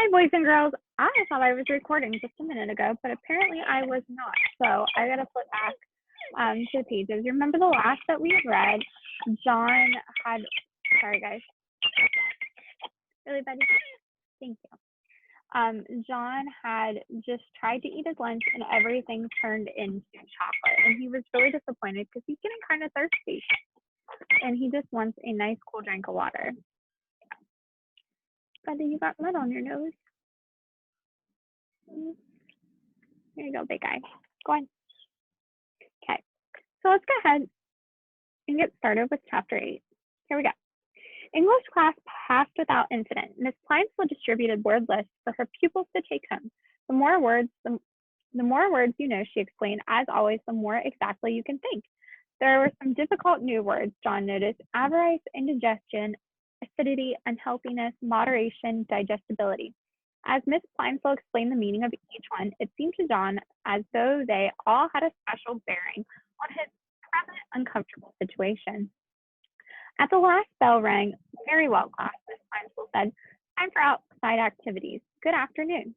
Hi, boys and girls. I thought I was recording just a minute ago, but apparently I was not. So I got to flip back to the pages. Remember the last that we had read? John had, sorry guys, really buddy? Thank you. John had just tried to eat his lunch and everything turned into chocolate. And he was really disappointed because he's getting kind of thirsty. And he just wants a nice cool drink of water. Buddy, you got mud on your nose. There you go, big guy. Go on. Okay, so let's go ahead and get started with chapter 8. Here we go. English class passed without incident. Miss Plinesville distributed word lists for her pupils to take home. The more words you know, she explained. As always, the more exactly you can think. There were some difficult new words John noticed: avarice, indigestion, acidity, unhealthiness, moderation, digestibility. As Miss Plinesville explained the meaning of each one, it seemed to John as though they all had a special bearing on his present uncomfortable situation. At the last bell rang. Very well, class, Miss Plinesville said. Time for outside activities. Good afternoon.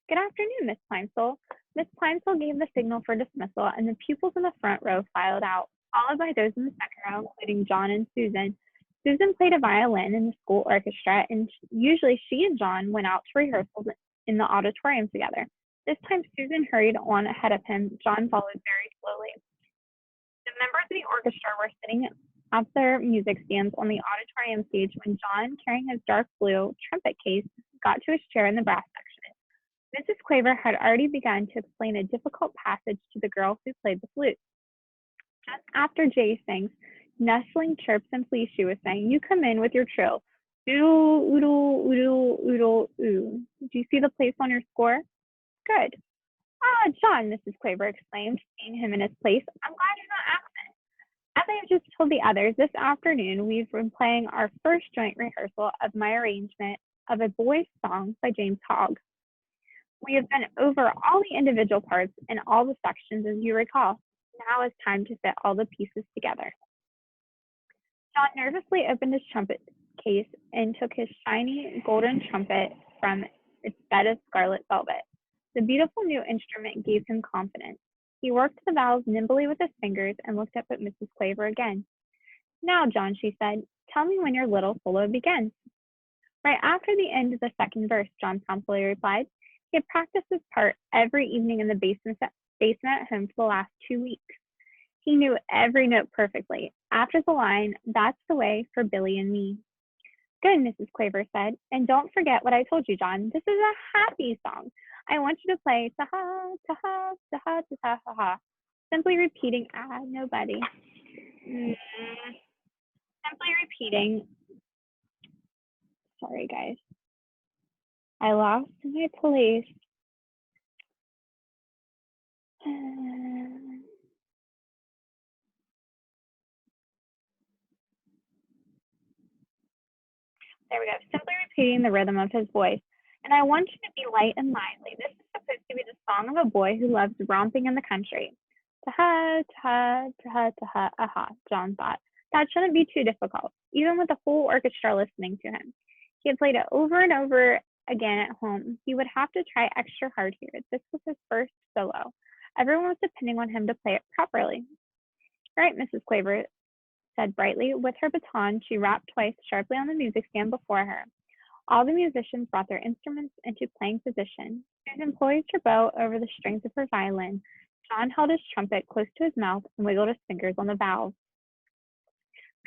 Good afternoon, Miss Plinesville. Miss Plinesville gave the signal for dismissal, and the pupils in the front row filed out, followed by those in the second row, including John and Susan. Susan played a violin in the school orchestra, and usually she and John went out to rehearsals in the auditorium together. This time Susan hurried on ahead of him. John followed very slowly. The members of the orchestra were sitting at their music stands on the auditorium stage when John, carrying his dark blue trumpet case, got to his chair in the brass section. Mrs. Claver had already begun to explain a difficult passage to the girl who played the flute. Just after Jay sings, nestling chirps and please, she was saying, you come in with your trill. Oodle, oodle, oodle, oodle, oo. Do you see the place on your score? Good. Ah, John, Mrs. Claver exclaimed, seeing him in his place. I'm glad you're not absent. As I have just told the others, this afternoon we've been playing our first joint rehearsal of my arrangement of a boy's song by James Hogg. We have been over all the individual parts and all the sections, as you recall. Now it's time to fit all the pieces together. John nervously opened his trumpet case and took his shiny golden trumpet from its bed of scarlet velvet. The beautiful new instrument gave him confidence. He worked the valves nimbly with his fingers and looked up at Mrs. Claver again. Now, John, she said, tell me when your little solo begins. Right after the end of the second verse, John promptly replied. He had practiced his part every evening in the basement at home for the last 2 weeks. He knew every note perfectly. After the line, that's the way for Billy and me. Good, Mrs. Claver said. And don't forget what I told you, John. This is a happy song. I want you to play ta-ha, ta-ha, ta-ha, ta-ha, ta-ha. Simply repeating, nobody. Simply repeating. Sorry, guys. I lost my place. There we go. Simply repeating the rhythm of his voice. And I want you to be light and lively. This is supposed to be the song of a boy who loves romping in the country. Ta-ha, ta-ha, ta-ha, ta-ha, aha, John thought. That shouldn't be too difficult, even with the whole orchestra listening to him. He had played it over and over again at home. He would have to try extra hard here. This was his first solo. Everyone was depending on him to play it properly. All right, Mrs. Claver said brightly. With her baton, she rapped twice sharply on the music stand before her. All the musicians brought their instruments into playing position. Susan poised her bow over the strings of her violin. John held his trumpet close to his mouth and wiggled his fingers on the valves.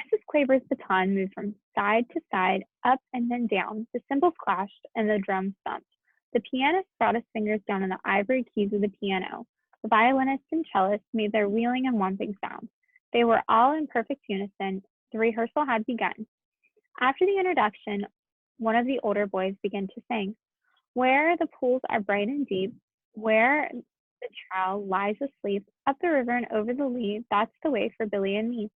Mrs. Claver's baton moved from side to side, up and then down. The cymbals clashed and the drums thumped. The pianist brought his fingers down on the ivory keys of the piano. The violinist and cellist made their wheeling and whumping sounds. They were all in perfect unison. The rehearsal had begun. After the introduction, one of the older boys began to sing. Where the pools are bright and deep, where the trout lies asleep, up the river and over the lea, that's the way for Billy and me.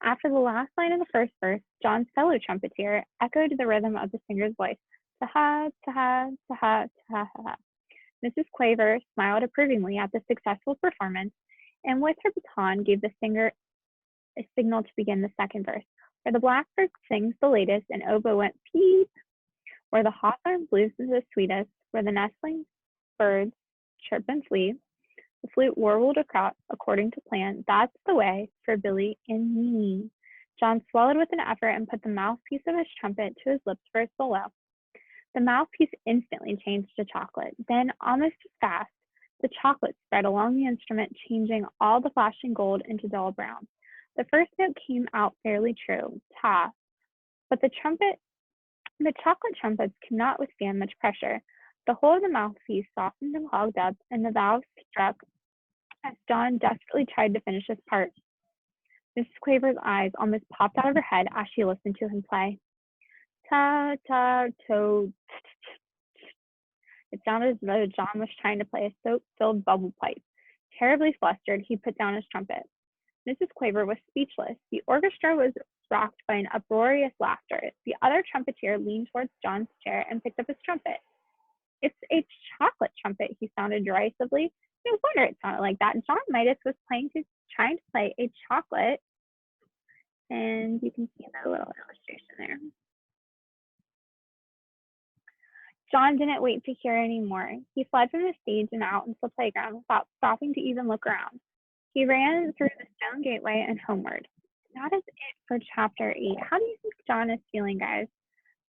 After the last line of the first verse, John's fellow trumpeter echoed the rhythm of the singer's voice. Ta-ha, ta-ha, ta-ha, ta-ha, ta-ha. Mrs. Claver smiled approvingly at the successful performance, and with her baton gave the singer a signal to begin the second verse, where the blackbird sings the latest and oboe went peep. Where the hawthorn blooms the sweetest, where the nestling birds chirp and flee, the flute warbled across according to plan. That's the way for Billy and me. John swallowed with an effort and put the mouthpiece of his trumpet to his lips for a solo. The mouthpiece instantly changed to chocolate. Then, almost as fast, the chocolate spread along the instrument, changing all the flashing gold into dull brown. The first note came out fairly true, ta, but the chocolate trumpets could not withstand much pressure. The whole of the mouthpiece softened and clogged up, and the valves struck as John desperately tried to finish his part. Mrs. Quaver's eyes almost popped out of her head as she listened to him play. Ta ta to. It sounded as though John was trying to play a soap-filled bubble pipe. Terribly flustered, he put down his trumpet. Mrs. Quaver was speechless. The orchestra was rocked by an uproarious laughter. The other trumpeter leaned towards John's chair and picked up his trumpet. It's a chocolate trumpet, he sounded derisively. No wonder it sounded like that. John Midas was trying to play a chocolate. And you can see the little illustration there. John didn't wait to hear any more. He fled from the stage and out into the playground without stopping to even look around. He ran through the stone gateway and homeward. That is it for chapter 8. How do you think John is feeling, guys?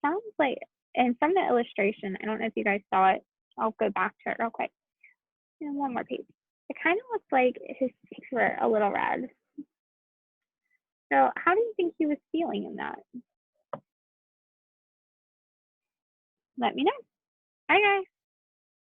Sounds like, and from the illustration, I don't know if you guys saw it. I'll go back to it real quick. And one more page. It kind of looks like his cheeks were a little red. So how do you think he was feeling in that? Let me know. Bye, guys.